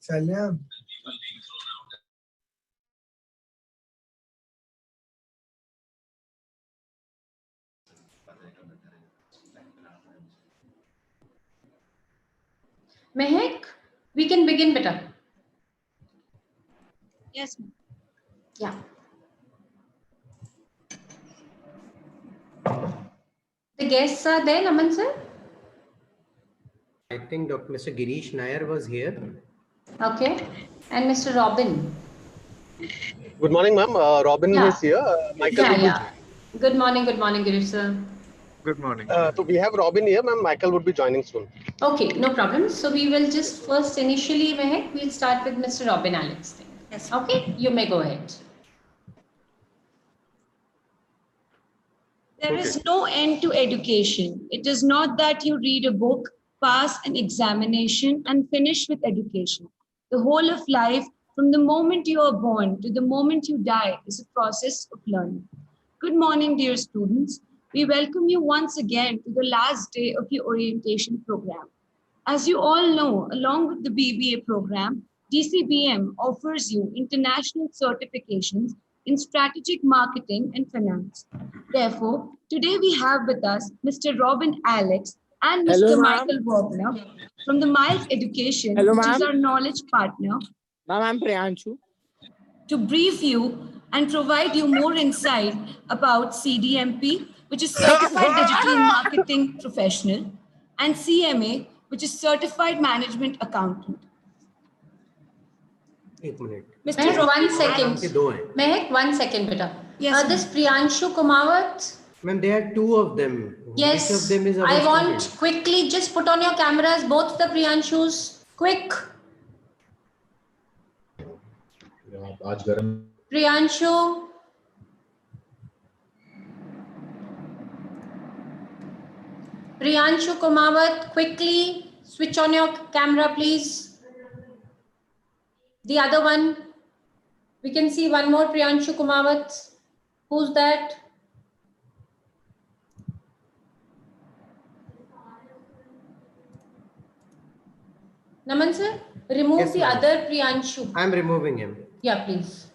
Salam. Mehek, we can begin better. Yes, ma'am. Yeah. The guests are there, Naman sir? I think Dr. Mr. Girish Nair was here. Okay. And Mr. Robin. Good morning, ma'am. Robin Yeah. is here. Michael Yeah, would yeah. Good morning, Girish sir. Good morning. so we have Robin here, ma'am. Michael would be joining soon. Okay, no problem. So we will just first initially, Mehek, we'll start with Mr. Robin Alex. Thing. Yes. Okay, you may go ahead. There is no end to education. It is not that you read a book, pass an examination, and finish with education. The whole of life, from the moment you are born to the moment you die, is a process of learning. Good morning, dear students. We welcome you once again to the last day of your orientation program. As you all know, along with the BBA program, DCBM offers you international certifications in strategic marketing and finance. Therefore, today we have with us Mr. Robin Alex and Mr. Hello, Michael Wagner from the Miles Education, Hello, which is ma'am. our knowledge partner, Ma'am, I'm Priyanshu. to brief you and provide you more insight about CDMP, which is Certified Digital Marketing Professional, and CMA, which is Certified Management Accountant. एक minute. Mr. Mehek, Robin 1 second. के दो हैं. Mehek, 1 second, beta. Yes, This Priyanshu Kumawat. Ma'am, there are two of them. Yes. Which of them is our I want student? quickly just put on your cameras, both the Priyanshus. Quick. Priyanshu. Priyanshu Kumawat, quickly switch on your camera, please. The other one, we can see one more Priyanshu Kumawat. Who's that? Naman sir, remove Yes, the ma'am. other Priyanshu. I'm removing him. Yeah, please.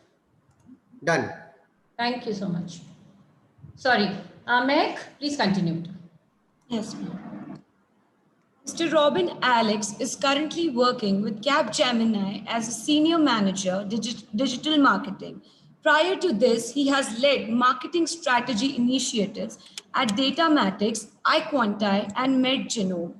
Done. Thank you so much. Sorry. Mehek, please continue. Yes, ma'am. Mr. Robin Alex is currently working with Capgemini as a senior manager, digital marketing. Prior to this, he has led marketing strategy initiatives at Datamatics, iQuanti, and MedGenome.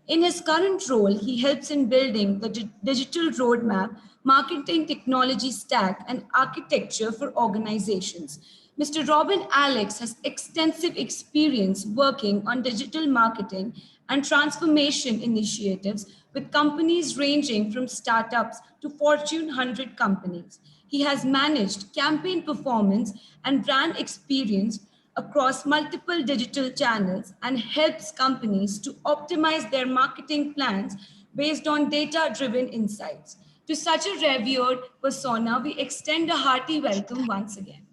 In his current role, he helps in building the digital roadmap, marketing technology stack, and architecture for organizations. Mr. Robin Alex has extensive experience working on digital marketing and transformation initiatives with companies ranging from startups to Fortune 100 companies. He has managed campaign performance and brand experience across multiple digital channels and helps companies to optimize their marketing plans based on data-driven insights. To such a revered persona, we extend a hearty welcome once again.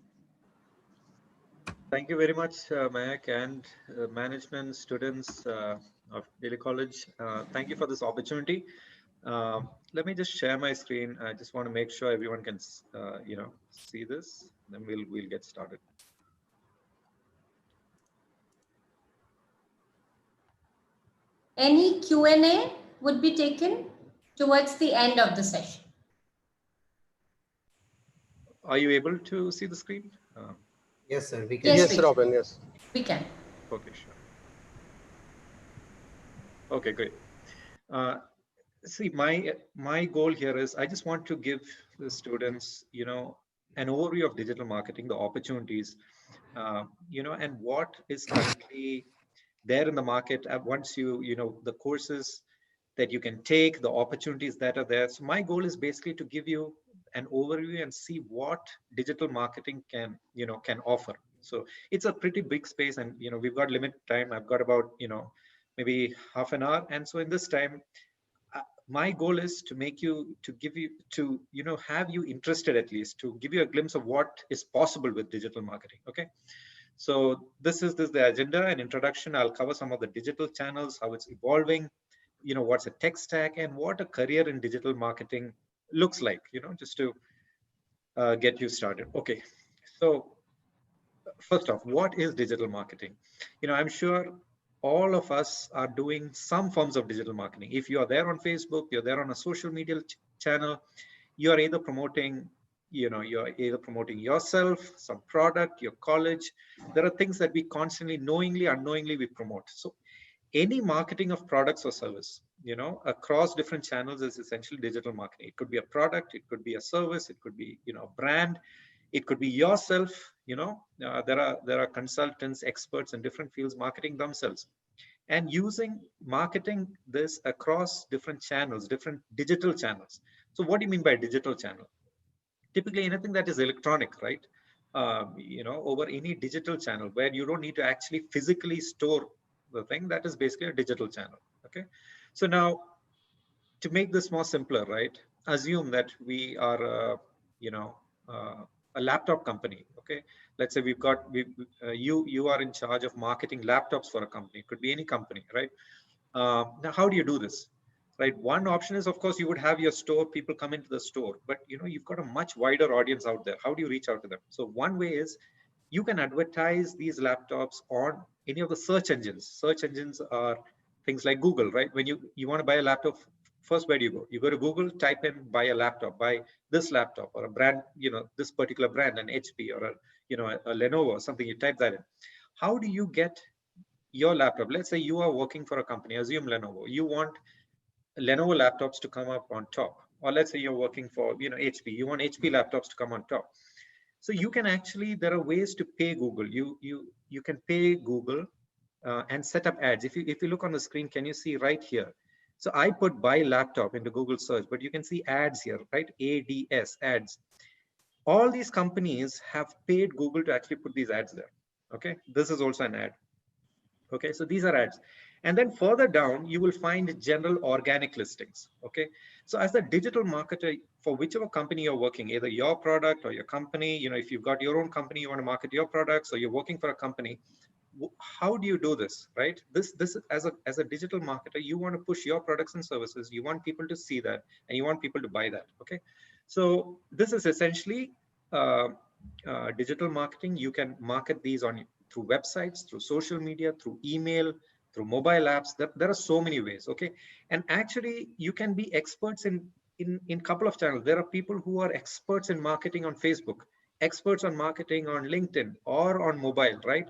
Thank you very much, Mayak and management, students of Daily College. Thank you for this opportunity. Let me just share my screen. I just want to make sure everyone can, see this. Then we'll get started. Any Q&A would be taken towards the end of the session. Are you able to see the screen? Yes, sir. We can. Yes, Yes, Robin. Yes. We can. Okay, sure. Okay, great. See, my goal here is I just want to give the students, an overview of digital marketing, the opportunities, and what is currently there in the market. Once the courses that you can take, the opportunities that are there. So my goal is basically to give you an overview and see what digital marketing can offer. So it's a pretty big space, and we've got limited time. I've got about maybe half an hour, and so in this time, my goal is to have you interested, at least to give you a glimpse of what is possible with digital marketing. Okay, so this is the agenda and introduction. I'll cover some of the digital channels, how it's evolving, what's a tech stack and what a career in digital marketing looks like, just to get you started. Okay, so first off, what is digital marketing? I'm sure all of us are doing some forms of digital marketing. If you are there on Facebook, you're there on a social media channel, you're either promoting, you're either promoting yourself, some product, your college. There are things that we constantly, knowingly, unknowingly, we promote. So any marketing of products or service, across different channels is essentially digital marketing. It could be a product, it could be a service, it could be, a brand, it could be yourself. There are consultants, experts in different fields marketing themselves and using marketing this across different channels, different digital channels. So what do you mean by digital channel? Typically anything that is electronic, right? Over any digital channel where you don't need to actually physically store the thing, that is basically a digital channel. Okay, so now to make this more simpler, right? Assume that we are, a laptop company. Okay, let's say you are in charge of marketing laptops for a company. It could be any company, right? Now, how do you do this? Right. One option is, of course, you would have your store, people come into the store, but you've got a much wider audience out there. How do you reach out to them? So one way is you can advertise these laptops on any of the search engines. Search engines are things like Google, right? When you want to buy a laptop, first, where do you go? You go to Google, type in buy a laptop, buy this laptop or a brand, this particular brand, an HP or a Lenovo or something. You type that in. How do you get your laptop? Let's say you are working for a company, assume Lenovo. You want Lenovo laptops to come up on top, or let's say you're working for HP. You want HP laptops to come on top. So you can actually, there are ways to pay Google. You can pay Google and set up ads. If you look on the screen, can you see right here? So I put buy laptop into Google search, but you can see ads here, right? ADS, ads. All these companies have paid Google to actually put these ads there. Okay, this is also an ad. Okay, so these are ads. And then further down, you will find general organic listings. Okay, so as a digital marketer for whichever company you're working, either your product or your company, if you've got your own company, you want to market your products, or you're working for a company, how do you do this, right? This as a digital marketer, you want to push your products and services. You want people to see that, and you want people to buy that. Okay, so this is essentially digital marketing. You can market these through websites, through social media, through email, through mobile apps. There are so many ways. Okay, and actually you can be experts in couple of channels. There are people who are experts in marketing on Facebook, experts on marketing on LinkedIn or on mobile, right?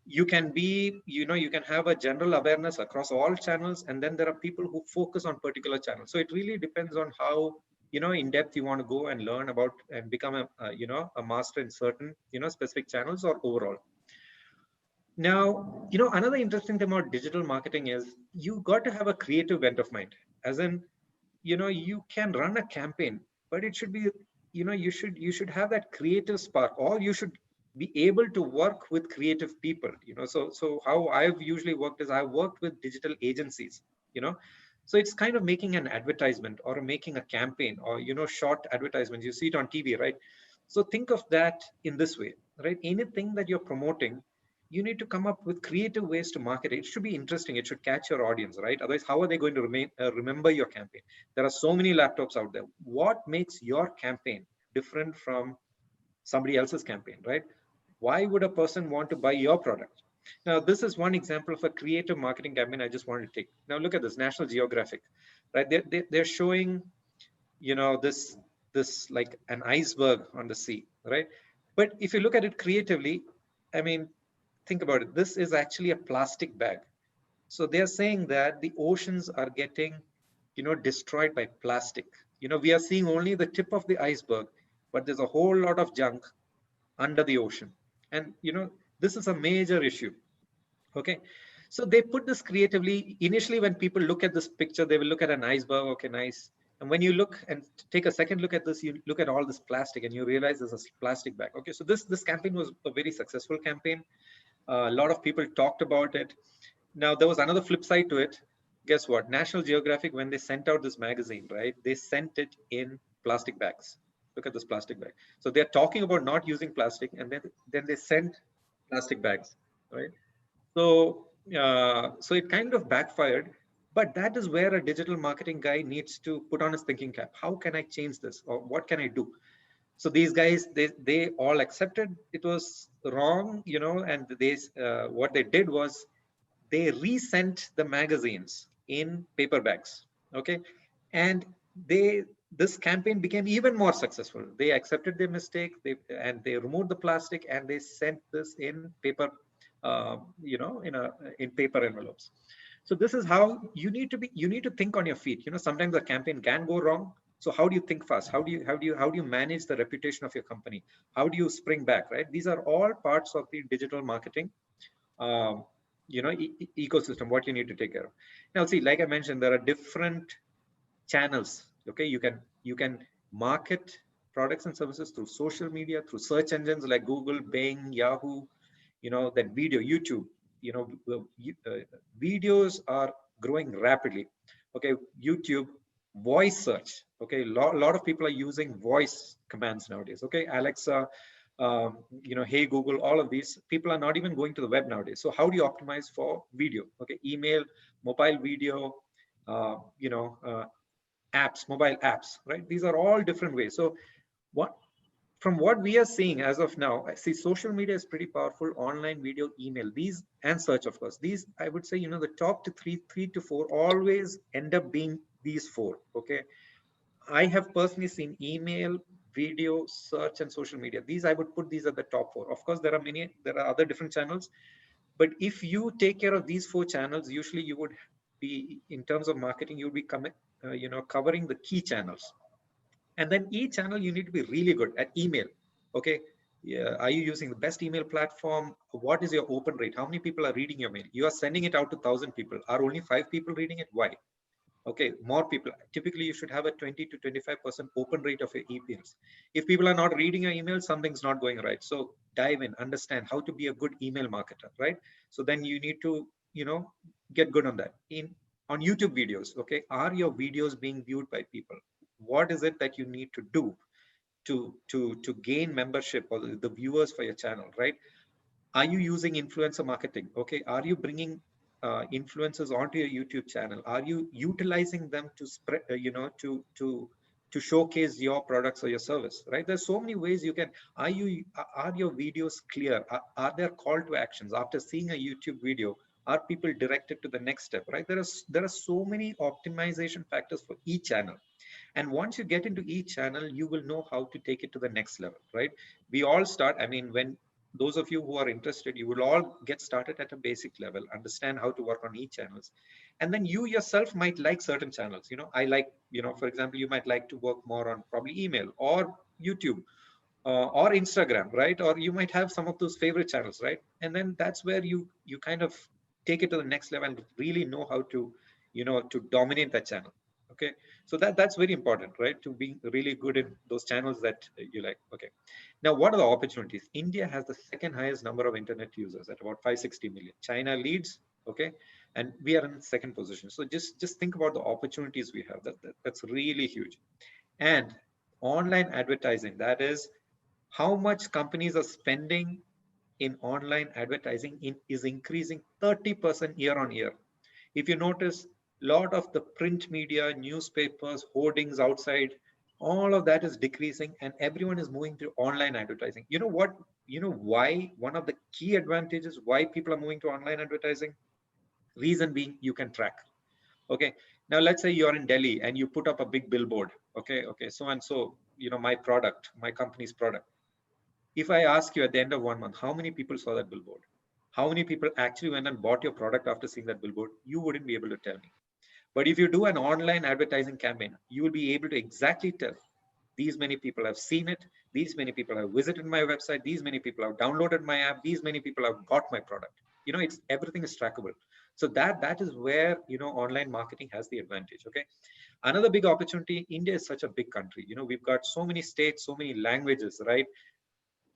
You can be, you can have a general awareness across all channels, and then there are people who focus on particular channels. So it really depends on how in depth you want to go and learn about and become a master in certain specific channels or overall. Now, another interesting thing about digital marketing is you got to have a creative bent of mind. As in, you can run a campaign, but it should be, you should have that creative spark, or you should be able to work with creative people. So how I've usually worked is I've worked with digital agencies. So it's kind of making an advertisement or making a campaign or short advertisements. You see it on TV, right? So think of that in this way, right? Anything that you're promoting, you need to come up with creative ways to market it. It should be interesting. It should catch your audience, right? Otherwise, how are they going to remember your campaign? There are so many laptops out there. What makes your campaign different from somebody else's campaign, right? Why would a person want to buy your product? Now, this is one example of a creative marketing campaign I just wanted to take. Now, look at this, National Geographic, right? They're showing, this like an iceberg on the sea, right? But if you look at it creatively, I mean, think about it. This is actually a plastic bag. So they're saying that the oceans are getting, destroyed by plastic. We are seeing only the tip of the iceberg, but there's a whole lot of junk under the ocean. And, this is a major issue. Okay. So they put this creatively. Initially, when people look at this picture, they will look at an iceberg. Okay, nice. And when you look and take a second look at this, you look at all this plastic and you realize there's a plastic bag. Okay, so this campaign was a very successful campaign. A lot of people talked about it. Now, there was another flip side to it. Guess what? National Geographic, when they sent out this magazine, right, they sent it in plastic bags. Look at this plastic bag. So they're talking about not using plastic, and then they sent plastic bags, right? So, so it kind of backfired. But that is where a digital marketing guy needs to put on his thinking cap. How can I change this, or what can I do? So these guys, they all accepted it was wrong, and what they did was they resent the magazines in paperbacks. Okay, and this campaign became even more successful. They accepted their mistake, they removed the plastic, and they sent this in paper, in paper envelopes. So this is how you need to think on your feet. Sometimes the campaign can go wrong. So how do you think fast? How do you manage the reputation of your company? How do you spring back, right? These are all parts of the digital marketing um, ecosystem, what you need to take care of. Now, see, like I mentioned, there are different channels. Okay, you can market products and services through social media, through search engines like Google, Bing, Yahoo. That video, YouTube. Videos are growing rapidly. Okay, YouTube, voice search. Okay, lot of people are using voice commands nowadays. Okay, Alexa, hey Google, all of these. People are not even going to the web nowadays. So how do you optimize for video? Okay, email, mobile video, apps, mobile apps, right? These are all different ways. So from what we are seeing as of now, I see social media is pretty powerful, online video, email, these, and search, of course. These, I would say, the top to three to four always end up being these four. Okay, I have personally seen email, video, search, and social media. These, I would put these at the top four. Of course, there are other different channels, but if you take care of these four channels, usually you would be, in terms of marketing, you would be covering the key channels. And then each channel, you need to be really good at email. Okay, yeah, are you using the best email platform? What is your open rate? How many people are reading your mail? You are sending it out to 1,000 people. Are only 5 people reading it? Why? Okay, more people. Typically, you should have a 20 to 25% open rate of your emails. If people are not reading your emails, something's not going right. So dive in, understand how to be a good email marketer, right? So then you need to, get good on that. On YouTube videos, okay, are your videos being viewed by people? What is it that you need to do to gain membership or the viewers for your channel, right? Are you using influencer marketing? Okay, are you bringing influencers onto your YouTube channel? Are you utilizing them to spread, to showcase your products or your service, right? There's so many ways you can. Are your videos clear? Are there call to actions after seeing a YouTube video? Are people directed to the next step, right? There are so many optimization factors for each channel. And once you get into each channel, you will know how to take it to the next level, right? We all start, I mean, when those of you who are interested, you will all get started at a basic level, understand how to work on each channels. And then you yourself might like certain channels. I like, for example, you might like to work more on probably email or YouTube or Instagram, right? Or you might have some of those favorite channels, right? And then that's where you kind of take it to the next level and really know how to, to dominate that channel. Okay, so that's very important, right? To be really good in those channels that you like. Okay, now what are the opportunities? India has the second highest number of internet users at about 560 million. China leads, okay, and we are in second position. So just think about the opportunities we have. That's really huge. And online advertising, that is how much companies are spending in online advertising is increasing 30% year on year. If you notice, a lot of the print media, newspapers, hoardings outside, all of that is decreasing and everyone is moving to online advertising. You know what? You know why? One of the key advantages why people are moving to online advertising? Reason being, you can track. Okay. Now let's say you're in Delhi and you put up a big billboard. Okay. So and so, my product, my company's product. If I ask you at the end of 1 month, how many people saw that billboard? How many people actually went and bought your product after seeing that billboard? You wouldn't be able to tell me. But if you do an online advertising campaign, you will be able to exactly tell these many people have seen it, these many people have visited my website, these many people have downloaded my app, these many people have got my product. It's everything is trackable. So that is where online marketing has the advantage. Okay. Another big opportunity, India is such a big country. We've got so many states, so many languages, right?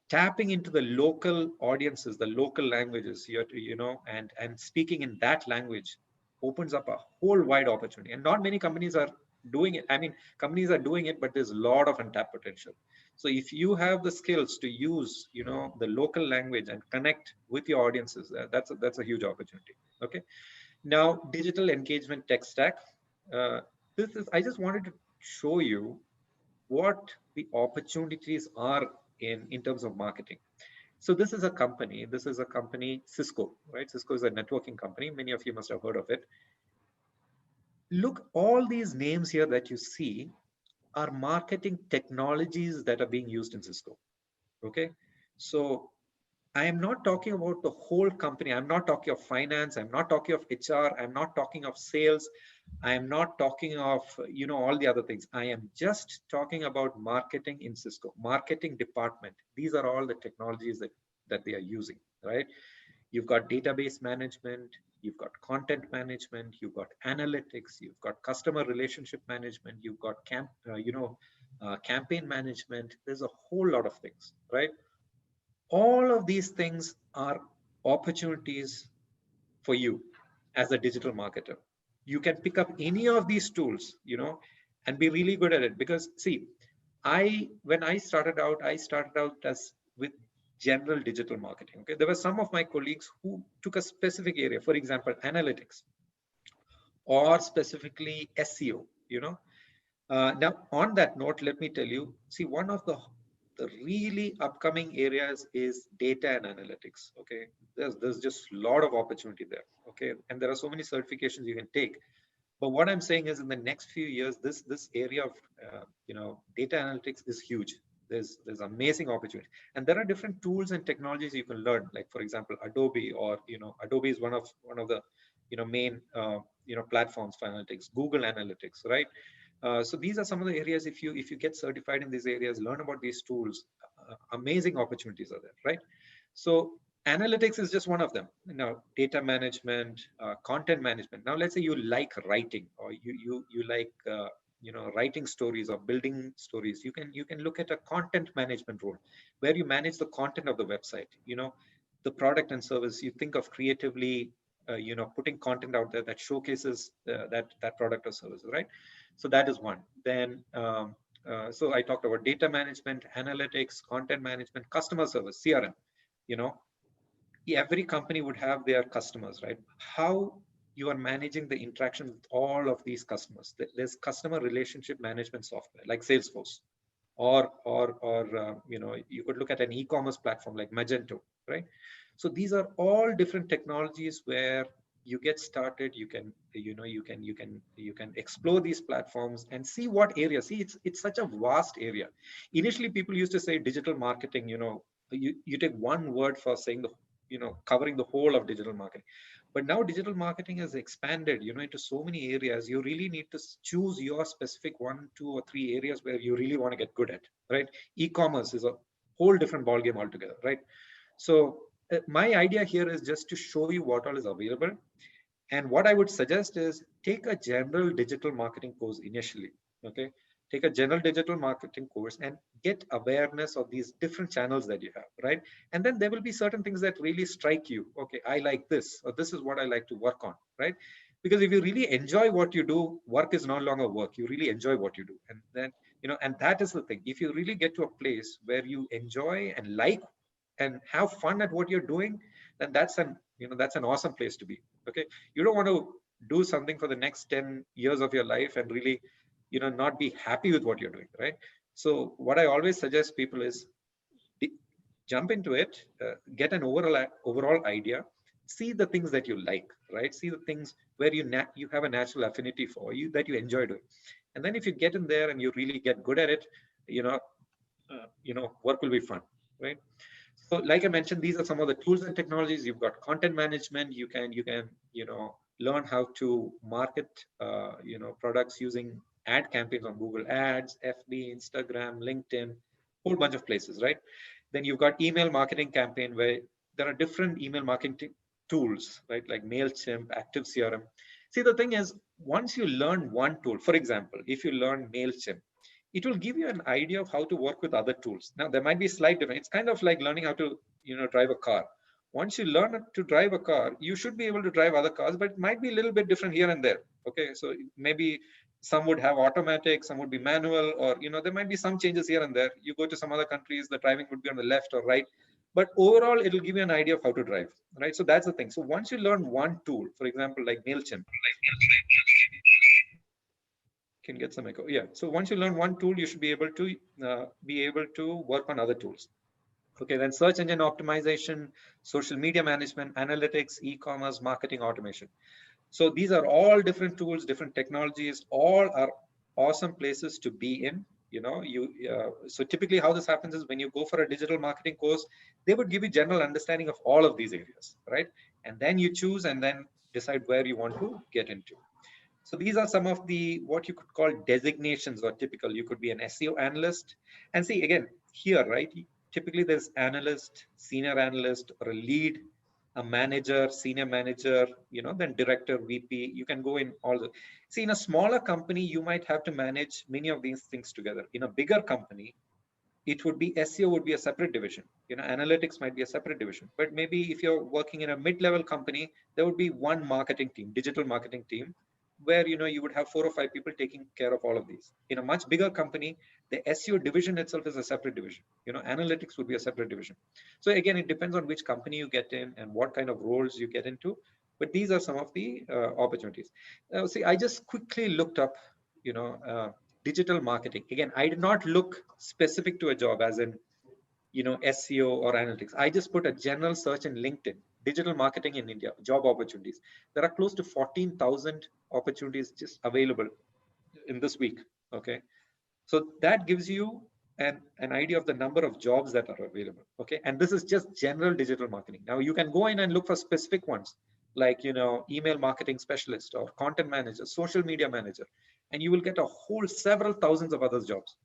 Tapping into the local audiences, the local languages, and speaking in that language opens up a whole wide opportunity. And not many companies are doing it. I mean, companies are doing it, but there's a lot of untapped potential. So if you have the skills to use, the local language and connect with your audiences, that's a huge opportunity. Okay. Now, digital engagement tech stack. I just wanted to show you what the opportunities are in terms of marketing. So this is a company, Cisco, right? Cisco is a networking company. Many of you must have heard of it. Look, all these names here that you see are marketing technologies that are being used in Cisco. Okay. So I am not talking about the whole company. I'm not talking of finance. I'm not talking of HR. I'm not talking of sales. I am not talking of, all the other things. I am just talking about marketing in Cisco, marketing department. These are all the technologies that they are using, right? You've got database management, you've got content management, you've got analytics, you've got customer relationship management, you've got campaign management. There's a whole lot of things, right? All of these things are opportunities for you as a digital marketer. You can pick up any of these tools, and be really good at it. Because see, when I started out as with general digital marketing. Okay, there were some of my colleagues who took a specific area, for example, analytics, or specifically SEO. Now, on that note, let me tell you, see, one of the really upcoming areas is data and analytics. Okay, there's just a lot of opportunity there. Okay, and there are so many certifications you can take. But what I'm saying is, in the next few years, this area of data analytics is huge. There's amazing opportunity, and there are different tools and technologies you can learn. Like, for example, Adobe, or Adobe is one of the main platforms for analytics. Google Analytics, right? So these are some of the areas. If you get certified in these areas, learn about these tools, amazing opportunities are there, right? So analytics is just one of them. Now, data management, content management. Now, let's say you like writing, or you like writing stories or building stories. You can look at a content management role, where you manage the content of the website. The product and service. You think of creatively, putting content out there that showcases that product or service, right? So that is one. Then, so I talked about data management, analytics, content management, customer service, CRM. Every company would have their customers, right? How you are managing the interaction with all of these customers. There's customer relationship management software like Salesforce, or you could look at an e-commerce platform like Magento, right? So these are all different technologies where you get started. You can explore these platforms and see what areas. See, it's such a vast area. Initially, people used to say digital marketing. You take one word for saying covering the whole of digital marketing. But now digital marketing has expanded, into so many areas. You really need to choose your specific 1, 2, or 3 areas where you really want to get good at, right? E-commerce is a whole different ballgame altogether, right? So my idea here is just to show you what all is available. And what I would suggest is take a general digital marketing course initially, okay? Take a general digital marketing course and get awareness of these different channels that you have, right? And then there will be certain things that really strike you. Okay, I like this, or this is what I like to work on, right? Because if you really enjoy what you do, work is no longer work. You really enjoy what you do. And then, and that is the thing. If you really get to a place where you enjoy and like and have fun at what you're doing, then that's an awesome place to be. Okay, you don't want to do something for the next 10 years of your life and really not be happy with what you're doing, right? So what I always suggest people is jump into it, get an overall idea, see the things that you like, right? See the things where you have a natural affinity for, that you enjoy doing. And then if you get in there and you really get good at it, work will be fun, right? So like I mentioned, these are some of the tools and technologies. You've got content management. You can learn how to market products using ad campaigns on Google Ads, FB, Instagram, LinkedIn, whole bunch of places, right? Then you've got email marketing campaign, where there are different email marketing tools, right? Like MailChimp, Active CRM. See, the thing is, once you learn one tool, for example, if you learn MailChimp, it will give you an idea of how to work with other tools. Now, there might be slight difference. It's kind of like learning how to, drive a car. Once you learn to drive a car, you should be able to drive other cars, but it might be a little bit different here and there. Okay, so maybe some would have automatic, some would be manual, or there might be some changes here and there. You go to some other countries, the driving would be on the left or right. but overall, it'll give you an idea of how to drive, right? So that's the thing. So once you learn one tool, for example, like MailChimp, can get some echo. Yeah. So once you learn one tool, you should be able to work on other tools. Okay. Then search engine optimization, social media management, analytics, e-commerce, marketing automation. So these are all different tools, different technologies, all are awesome places to be in. So typically how this happens is when you go for a digital marketing course, they would give you general understanding of all of these areas, right? And then you choose and then decide where you want to get into. So these are some of the, what you could call designations or typical. You could be an SEO analyst. And see, again, here, right? Typically there's analyst, senior analyst, or a lead, a manager, senior manager, then director, VP. You can go in all the, see, in a smaller company, you might have to manage many of these things together. In a bigger company, it would be SEO would be a separate division. Analytics might be a separate division. But maybe if you're working in a mid-level company, there would be one marketing team, digital marketing team, where you would have 4 or 5 people taking care of all of these. In a much bigger company, the SEO division itself is a separate division. Analytics would be a separate division. So again, it depends on which company you get in and what kind of roles you get into. But these are some of the opportunities. See, I just quickly looked up, digital marketing. Again, I did not look specific to a job as in, SEO or analytics. I just put a general search in LinkedIn, digital marketing in India, job opportunities. There are close to 14,000 opportunities just available in this week. Okay. So that gives you an idea of the number of jobs that are available. Okay. And this is just general digital marketing. Now you can go in and look for specific ones like, email marketing specialist or content manager, social media manager, and you will get a whole several thousands of other jobs.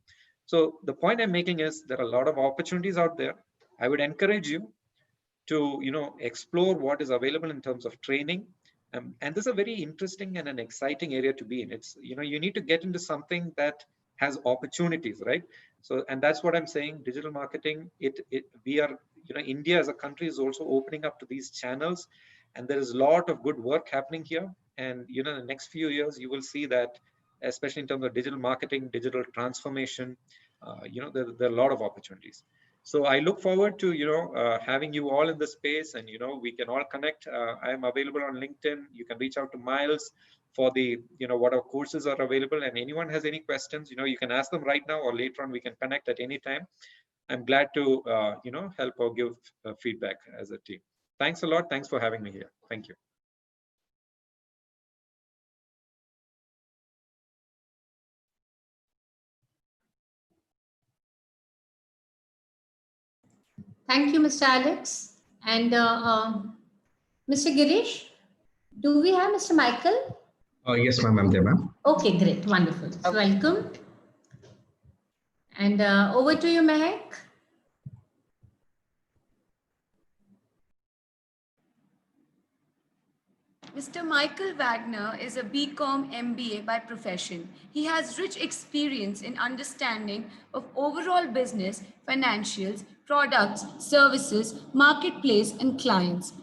So the point I'm making is there are a lot of opportunities out there. I would encourage you to, explore what is available in terms of training. And this is a very interesting and an exciting area to be in. It's, you need to get into something that has opportunities, right? So, and that's what I'm saying, digital marketing, we are, India as a country is also opening up to these channels, and there is a lot of good work happening here. And, in the next few years, you will see that, especially in terms of digital marketing, digital transformation, there are a lot of opportunities. So I look forward to, having you all in the space, and, we can all connect. I am available on LinkedIn. You can reach out to Miles for the, what our courses are available, and anyone has any questions, you can ask them right now, or later on we can connect at any time. I'm glad to, help or give feedback as a team. Thanks a lot. Thanks for having me here. Thank you. Thank you, Mr. Alex. And Mr. Girish, do we have Mr. Michael? Yes, ma'am, I'm there, ma'am. Okay, great. Wonderful. So welcome. And over to you, Mehak. Mr. Michael Wagner is a BCom MBA by profession. He has rich experience in understanding of overall business, financials, products, services, marketplace, and clients.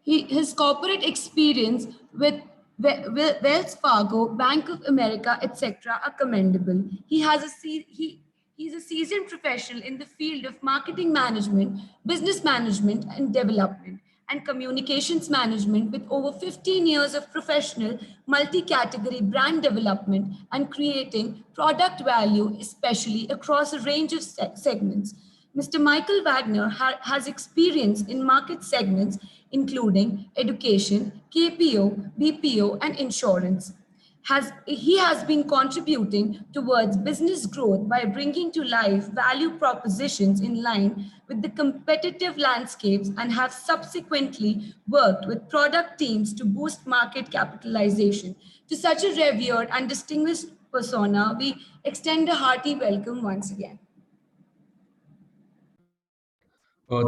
His corporate experience with Wells Fargo, Bank of America, etc. are commendable. He's a seasoned professional in the field of marketing management, business management and development, and communications management with over 15 years of professional multi-category brand development and creating product value, especially across a range of segments. Mr. Michael Wagner has experience in market segments including education, KPO, BPO, and insurance. He has been contributing towards business growth by bringing to life value propositions in line with the competitive landscapes, and have subsequently worked with product teams to boost market capitalization. To such a revered and distinguished persona, we extend a hearty welcome once again.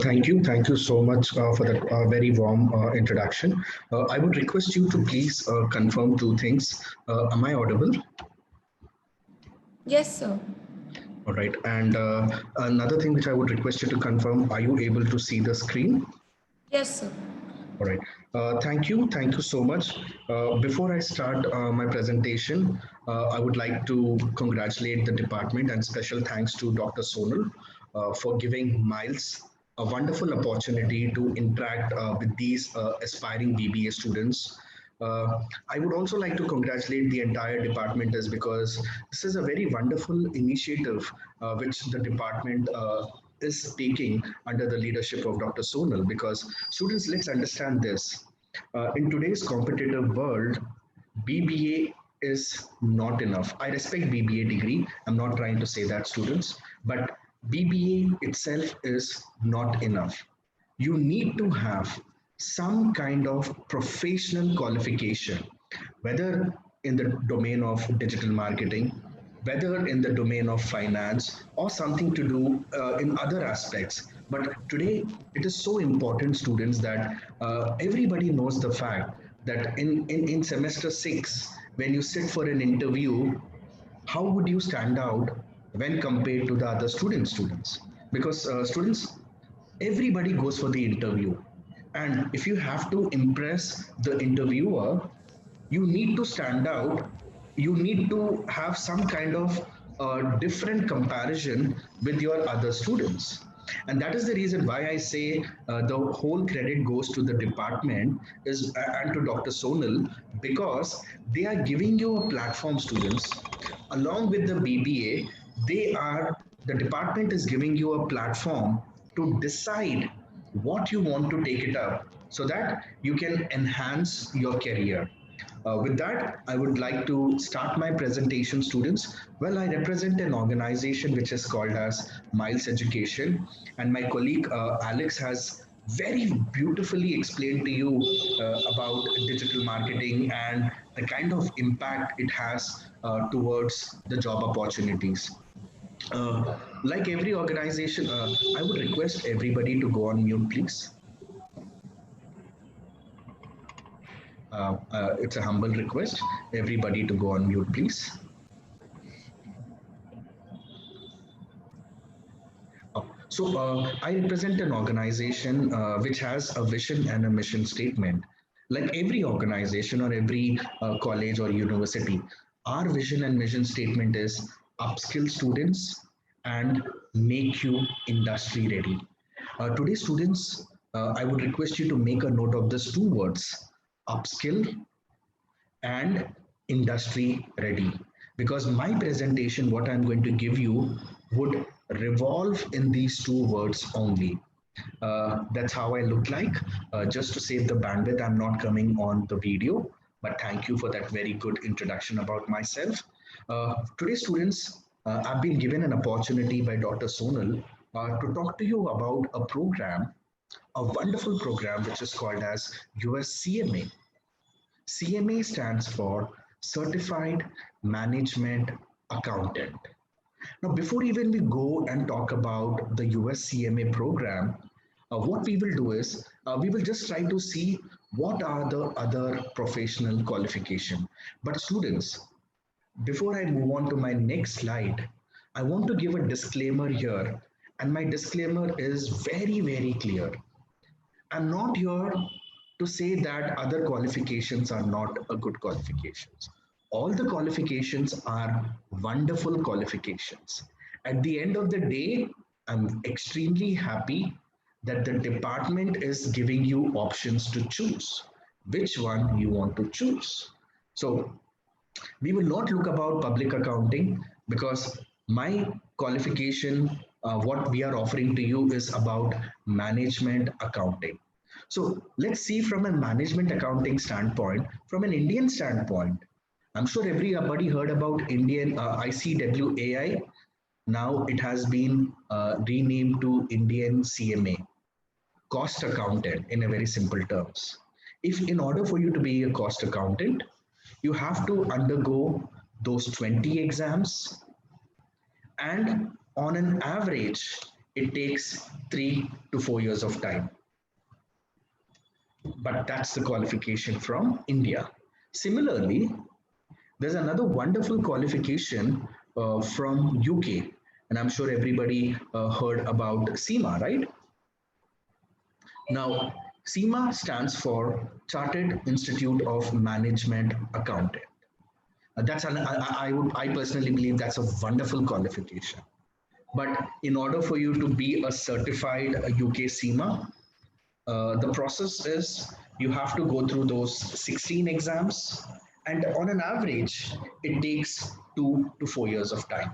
Thank you. Thank you so much for that very warm introduction. I would request you to please confirm 2 things. Am I audible? Yes, sir. All right. And another thing which I would request you to confirm, are you able to see the screen? Yes, sir. All right. Thank you. Thank you so much. Before I start my presentation, I would like to congratulate the department, and special thanks to Dr. Sonal for giving Miles a wonderful opportunity to interact with these aspiring BBA students. I would also like to congratulate the entire department as because this is a very wonderful initiative which the department is taking under the leadership of Dr. Sonal. Because students, let's understand this. In today's competitive world, BBA is not enough. I respect BBA degree. I'm not trying to say that, students, but BBA itself is not enough. You need to have some kind of professional qualification, whether in the domain of digital marketing, whether in the domain of finance, or something to do in other aspects. But today, it is so important, students, that everybody knows the fact that in semester 6, when you sit for an interview, how would you stand out when compared to the other students? Because students, everybody goes for the interview, and if you have to impress the interviewer, you need to stand out. You need to have some kind of different comparison with your other students. And that is the reason why I say the whole credit goes to the department is and to Dr. Sonal, because they are giving you a platform, students, along with the BBA. The department is giving you a platform to decide what you want to take it up so that you can enhance your career. With that, I would like to start my presentation, students. Well, I represent an organization which is called as Miles Education, and my colleague Alex has very beautifully explained to you about digital marketing and the kind of impact it has towards the job opportunities. Like every organization, I would request everybody to go on mute, please. It's a humble request. Everybody to go on mute, please. I represent an organization which has a vision and a mission statement. Like every organization or every college or university, our vision and mission statement is upskill students and make you industry ready. Today, students, I would request you to make a note of these two words: upskill and industry ready, because my presentation, what I'm going to give you, would revolve in these two words only. That's how I look like. Just to save the bandwidth, I'm not coming on the video, but thank you for that very good introduction about myself. Today, students, I've been given an opportunity by Dr. Sonal to talk to you about a wonderful program which is called as US CMA. CMA stands for Certified Management Accountant. Now, before even we go and talk about the US CMA program, what we will do is we will just try to see what are the other professional qualification. But students, before I move on to my next slide, I want to give a disclaimer here, and my disclaimer is very, very clear. I'm not here to say that other qualifications are not a good qualifications. All the qualifications are wonderful qualifications. At the end of the day, I'm extremely happy that the department is giving you options to choose which one you want to choose. So we will not look about public accounting, because my qualification, what we are offering to you is about management accounting. So let's see from a management accounting standpoint, from an Indian standpoint. I'm sure everybody heard about Indian ICWAI. Now it has been renamed to Indian CMA, cost accountant in a very simple terms. If in order for you to be a cost accountant, you have to undergo those 20 exams, and on an average, it takes 3 to 4 years of time. But that's the qualification from India. Similarly, there's another wonderful qualification from UK, and I'm sure everybody heard about CMA, right? Now, CMA stands for Chartered Institute of Management Accountant. I personally believe that's a wonderful qualification. But in order for you to be a certified UK CMA, the process is you have to go through those 16 exams, and on an average, it takes 2 to 4 years of time.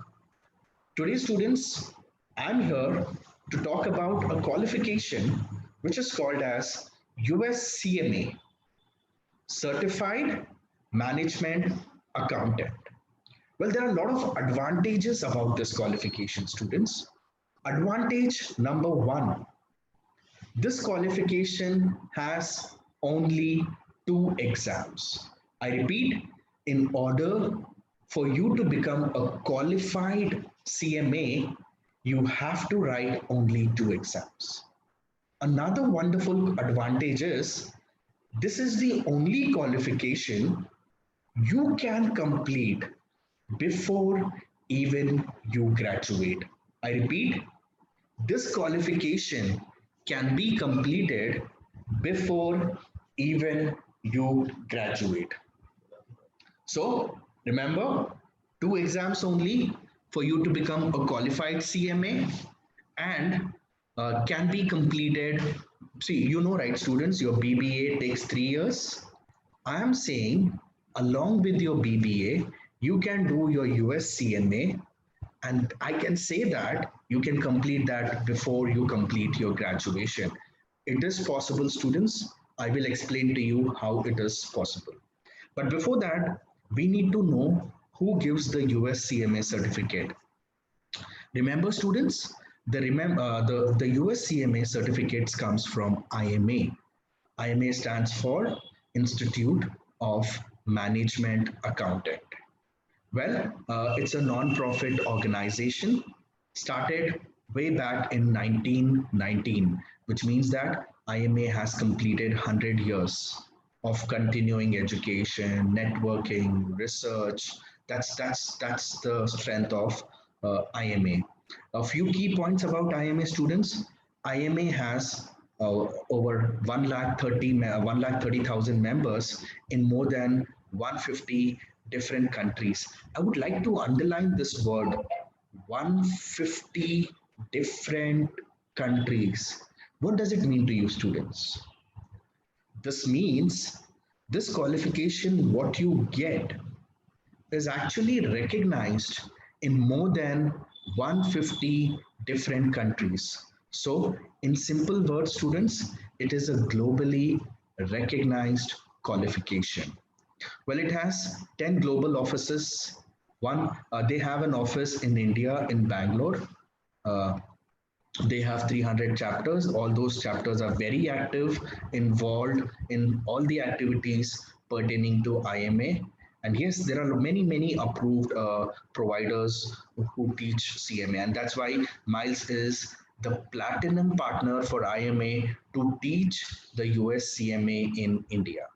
Today, students, I'm here to talk about a qualification which is called as US CMA, Certified Management Accountant. Well, there are a lot of advantages about this qualification, students. Advantage number one, this qualification has only 2 exams. I repeat, in order for you to become a qualified CMA, you have to write only 2 exams. Another wonderful advantage is this is the only qualification you can complete before even you graduate. I repeat, this qualification can be completed before even you graduate. So remember, 2 exams only for you to become a qualified CMA, and can be completed. See, you know, right, students, your BBA takes 3 years. I am saying, along with your BBA, you can do your US CMA, and I can say that you can complete that before you complete your graduation. It is possible, students. I will explain to you how it is possible. But before that, we need to know who gives the US CMA certificate. Remember, students, the US CMA certificates comes from IMA. IMA stands for Institute of Management Accountant. Well, it's a non-profit organization started way back in 1919, which means that IMA has completed 100 years of continuing education, networking, research. That's the strength of IMA. A few key points about IMA, students. IMA has over 1,30,000 members in more than 150 different countries. I would like to underline this word, 150 different countries. What does it mean to you, students? This means this qualification, what you get, is actually recognized in more than 150 different countries. So, in simple words, students, it is a globally recognized qualification. Well, it has 10 global offices. They have an office in India, in Bangalore. Uh, they have 300 chapters. All those chapters are very active, involved in all the activities pertaining to IMA. And yes, there are many, many approved providers who teach CMA. And that's why Miles is the platinum partner for IMA to teach the US CMA in India.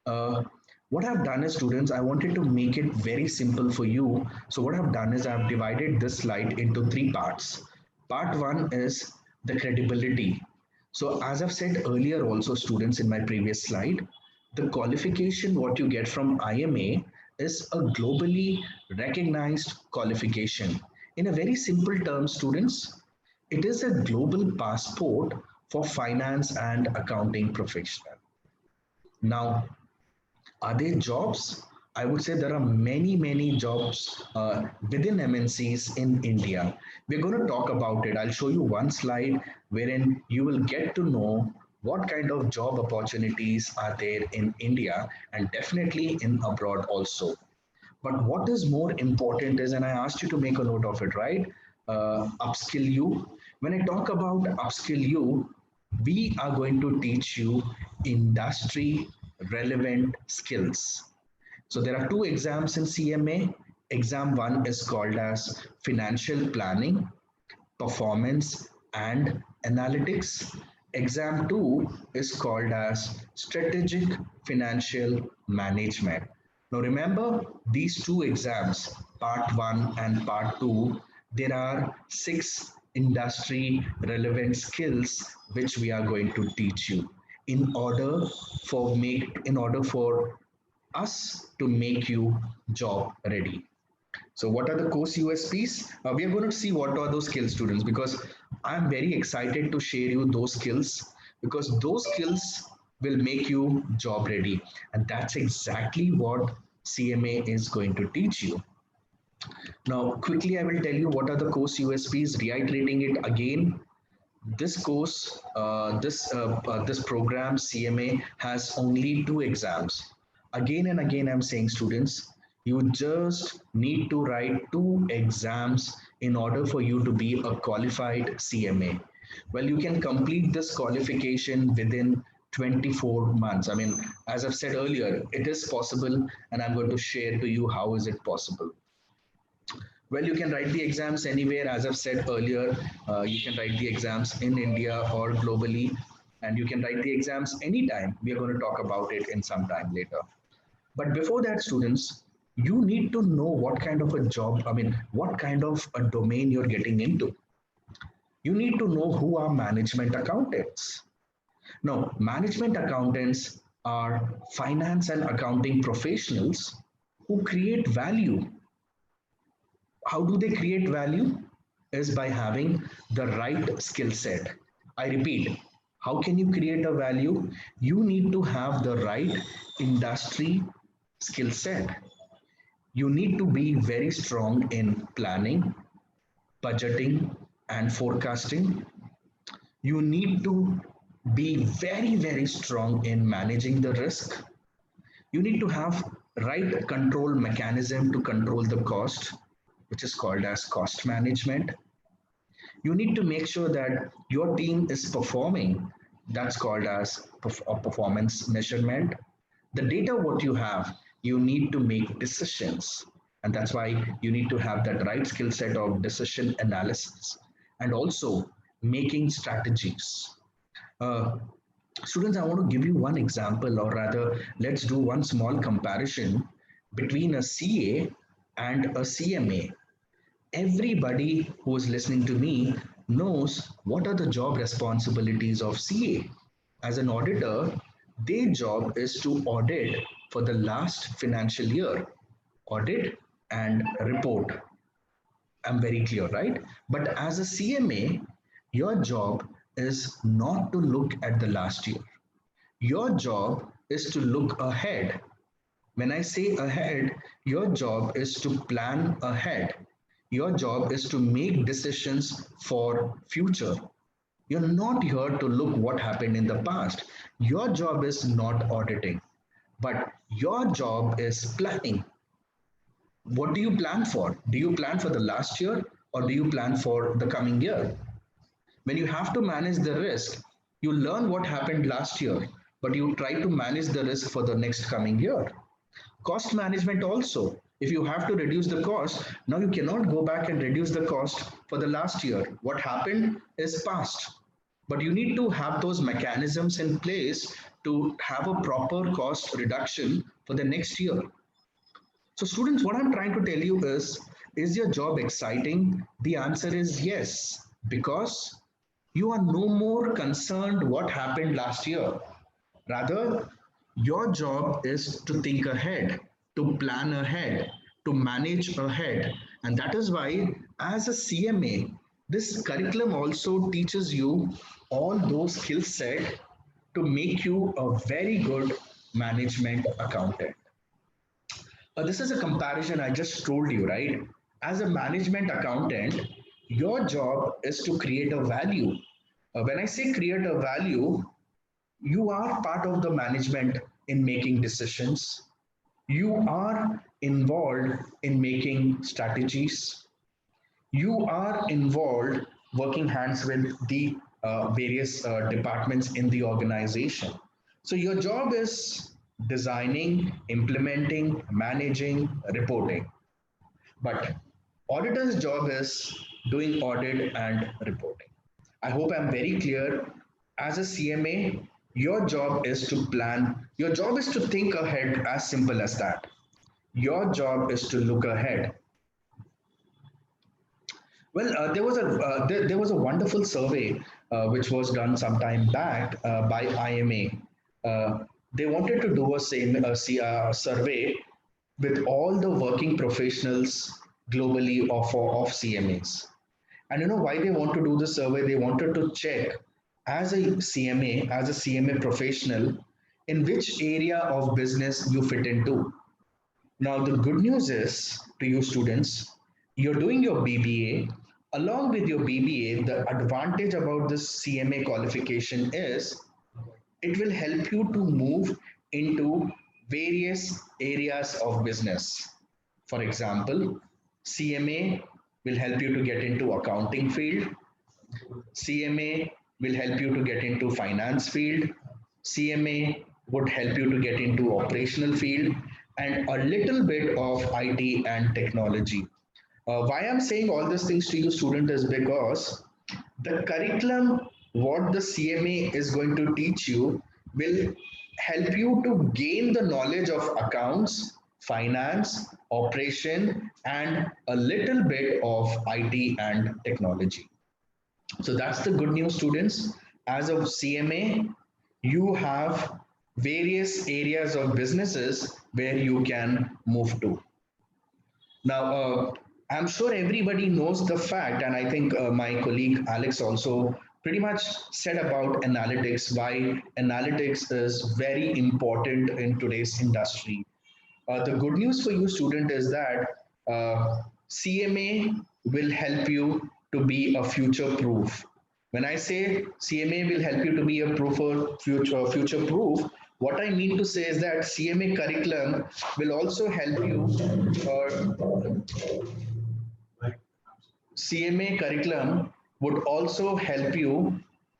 Uh, what I've done is, students, I wanted to make it very simple for you. So what I've done is I've divided this slide into 3 parts. Part one is the credibility. So as I've said earlier also, students, in my previous slide, the qualification what you get from IMA is a globally recognized qualification. In a very simple term, students, it is a global passport for finance and accounting professional. Now, are there jobs? I would say there are many, many jobs within MNCs in India. We're going to talk about it. I'll show you one slide wherein you will get to know what kind of job opportunities are there in India and definitely in abroad also. But what is more important is, and I asked you to make a note of it, right? Upskill you. When I talk about upskill you, we are going to teach you industry relevant skills. So there are 2 exams in CMA. Exam one is called as financial planning, performance and analytics. Exam two is called as strategic financial management. Now remember these 2 exams, part one and part two, there are 6 industry relevant skills which we are going to teach you in order for us to make you job ready. So what are the course USPs? We are going to see what are those skills, students, because I'm very excited to share you those skills, because those skills will make you job ready. And that's exactly what CMA is going to teach you. Now, quickly, I will tell you what are the course USPs, reiterating it again. This course, this program CMA has only 2 exams. Again and again, I'm saying, students, you just need to write 2 exams in order for you to be a qualified CMA. Well, you can complete this qualification within 24 months. I mean, as I've said earlier, it is possible, and I'm going to share to you how is it possible. Well, you can write the exams anywhere. As I've said earlier, you can write the exams in India or globally, and you can write the exams anytime. We are going to talk about it in some time later. But before that, students, you need to know what kind of a job, I mean, what kind of a domain you're getting into. You need to know who are management accountants. Now, management accountants are finance and accounting professionals who create value. How do they create value? Is by having the right skill set. I repeat, how can you create a value? You need to have the right industry skill set. You need to be very strong in planning, budgeting, and forecasting. You need to be very, very strong in managing the risk. You need to have right control mechanism to control the cost, which is called as cost management. You need to make sure that your team is performing. That's called as performance measurement. The data what you have, you need to make decisions, and that's why you need to have that right skill set of decision analysis and also making strategies. uh, Students, I want to give you one example, or rather let's do one small comparison between a CA and a CMA. Everybody who is listening to me knows what are the job responsibilities of CA. As an auditor, their job is to audit for the last financial year, audit and report. I'm very clear, right? But as a CMA, your job is not to look at the last year. Your job is to look ahead. When I say ahead, your job is to plan ahead. Your job is to make decisions for future. You're not here to look what happened in the past. Your job is not auditing, but your job is planning. What do you plan for? Do you plan for the last year or do you plan for the coming year? When you have to manage the risk, you learn what happened last year, but you try to manage the risk for the next coming year. Cost management also. If you have to reduce the cost, now you cannot go back and reduce the cost for the last year. What happened is past. But you need to have those mechanisms in place to have a proper cost reduction for the next year. So, students, what I'm trying to tell you is your job exciting? The answer is yes, because you are no more concerned what happened last year. Rather, your job is to think ahead, to plan ahead, to manage ahead. And that is why, as a CMA, this curriculum also teaches you all those skill set to make you a very good management accountant. This is a comparison I just told you, right? As a management accountant, your job is to create a value. When I say create a value, you are part of the management in making decisions. You are involved in making strategies. You are involved working hands with the various departments in the organization. So your job is designing, implementing, managing, reporting. But auditor's job is doing audit and reporting. I hope I'm very clear. As a CMA, your job is to plan. Your job is to think ahead, as simple as that. Your job is to look ahead. Well, there was a wonderful survey which was done some time back by IMA. They wanted to do a survey with all the working professionals globally of CMAs. And you know why they want to do the survey? They wanted to check as a CMA, as a CMA professional, in which area of business you fit into. Now, the good news is to you students, you're doing your BBA. Along with your BBA, the advantage about this CMA qualification is it will help you to move into various areas of business. For example, CMA will help you to get into accounting field. CMA will help you to get into finance field. CMA would help you to get into operational field and a little bit of IT and technology. Why I'm saying all these things to you student is because the curriculum what the CMA is going to teach you will help you to gain the knowledge of accounts, finance, operation, and a little bit of IT and technology. So that's the good news, students. As of CMA, you have various areas of businesses where you can move to. Now, I'm sure everybody knows the fact, and I think my colleague Alex also pretty much said about analytics, why analytics is very important in today's industry. The good news for you, student, is that CMA will help you to be a future proof. When I say CMA will help you to be a proof or future proof, what I mean to say is that CMA curriculum will also help you. CMA curriculum would also help you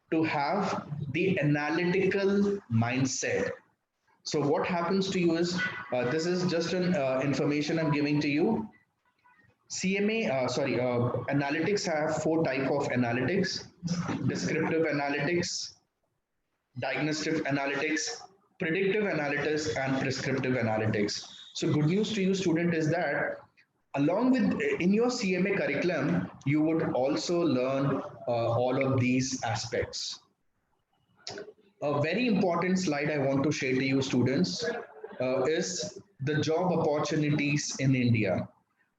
to have the analytical mindset. So what happens to you is this is just an information I'm giving to you. Analytics have four type of analytics: descriptive analytics, diagnostic analytics, predictive analytics, and prescriptive analytics. So good news to you, student, is that along with in your CMA curriculum, you would also learn all of these aspects. A very important slide I want to share to you students is the job opportunities in India.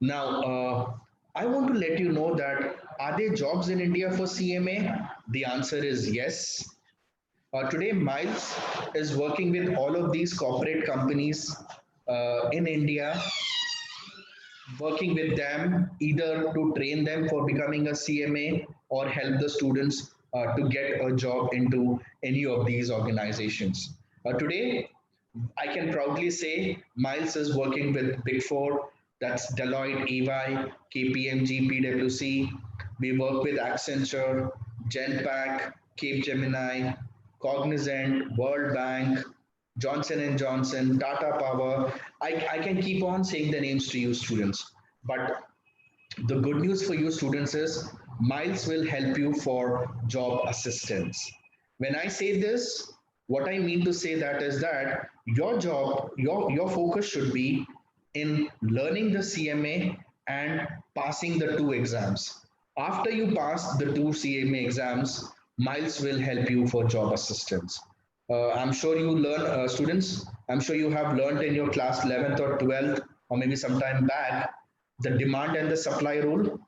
Now, I want to let you know that are there jobs in India for CMA? The answer is yes. Today, Miles is working with all of these corporate companies in India, working with them either to train them for becoming a CMA or help the students to get a job into any of these organizations. Today, I can proudly say Miles is working with Big Four, that's Deloitte, EY, KPMG, PwC. We work with Accenture, Genpact, Capgemini, Cognizant, World Bank, Johnson and Johnson, Tata Power. I can keep on saying the names to you students. But the good news for you students is Miles will help you for job assistance. When I say this, what I mean to say that is that your job, your focus should be in learning the CMA and passing the two exams. After you pass the two CMA exams, Miles will help you for job assistance. I'm sure you learn, students, I'm sure you have learned in your class 11th or 12th or maybe sometime back the demand and the supply rule.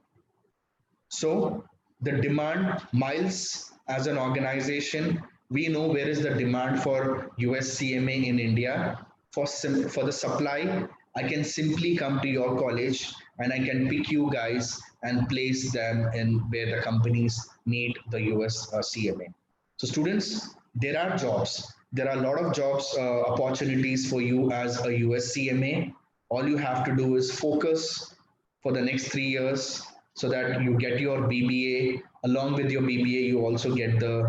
So the demand, Miles as an organization, we know where is the demand for US CMA in India. For the supply, I can simply come to your college and I can pick you guys and place them in where the companies need the US CMA. So students, there are jobs. There are a lot of jobs opportunities for you as a US CMA. All you have to do is focus for the next 3 years so that you get your BBA. Along with your BBA, you also get the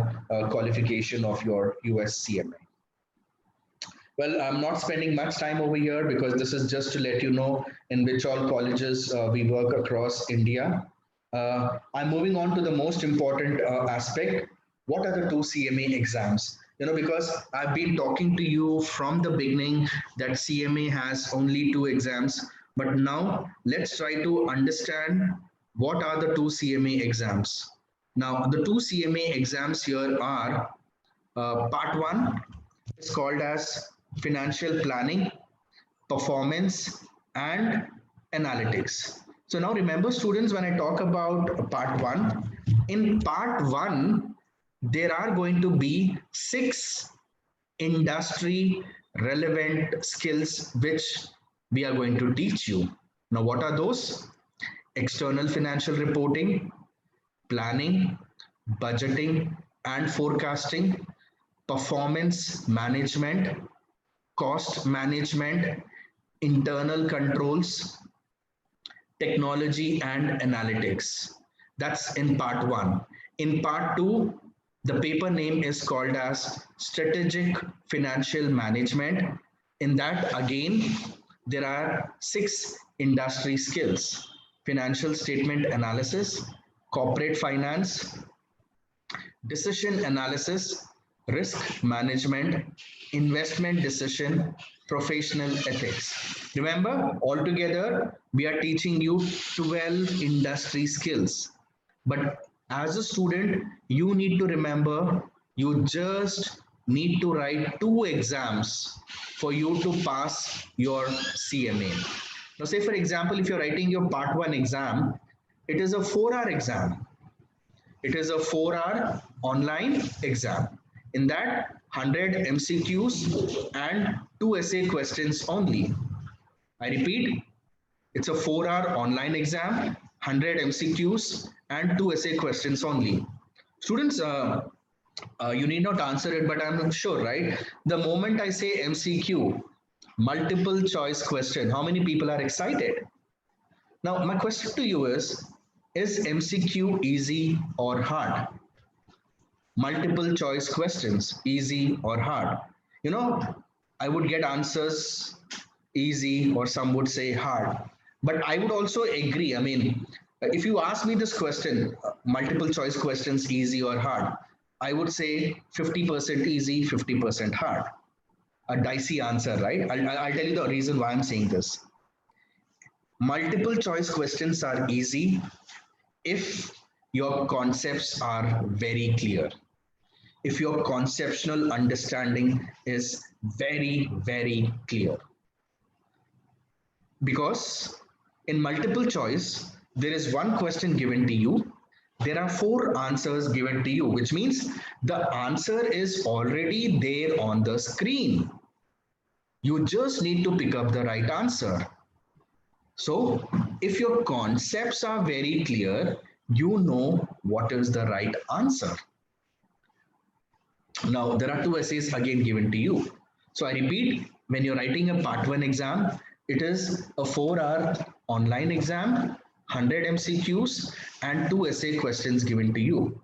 qualification of your US CMA. Well, I'm not spending much time over here because this is just to let you know in which all colleges we work across India. I'm moving on to the most important aspect. What are the two CMA exams? You know, because I've been talking to you from the beginning that CMA has only two exams, but now let's try to understand what are the two CMA exams. Now, the two CMA exams here are part one is called as financial planning, performance, and analytics. So now remember students, when I talk about part one, in part one, there are going to be 6 industry relevant skills which we are going to teach you. Now, what are those? External financial reporting, planning, budgeting and forecasting, performance management, cost management, internal controls, technology and analytics. That's in part one. In part two, the paper name is called as Strategic Financial Management. In that, again, there are 6 industry skills: financial statement analysis, corporate finance, decision analysis, risk management, investment decision, professional ethics. Remember, altogether, we are teaching you 12 industry skills. But as a student, you need to remember you just need to write 2 exams for you to pass your CMA. Now, say for example, if you're writing your part 1 exam, it is a 4-hour exam. It is a 4-hour online exam. In that, 100 MCQs and 2 essay questions only. I repeat, it's a 4-hour online exam, 100 MCQs and 2 essay questions only. Students, you need not answer it, but I'm sure, right? The moment I say MCQ, multiple choice question, how many people are excited? Now, my question to you is MCQ easy or hard? Multiple choice questions, easy or hard? You know, I would get answers easy, or some would say hard. But I would also agree. I mean, if you ask me this question, multiple choice questions, easy or hard, I would say 50% easy, 50% hard. A dicey answer, right? I'll tell you the reason why I'm saying this. Multiple choice questions are easy if your concepts are very clear, if your conceptual understanding is very, very clear. Because in multiple choice, there is one question given to you, there are 4 answers given to you, which means the answer is already there on the screen. You just need to pick up the right answer. So if your concepts are very clear, you know what is the right answer. Now, there are 2 essays again given to you. So I repeat, when you're writing a part 1 exam, it is a 4-hour online exam, 100 MCQs and 2 essay questions given to you.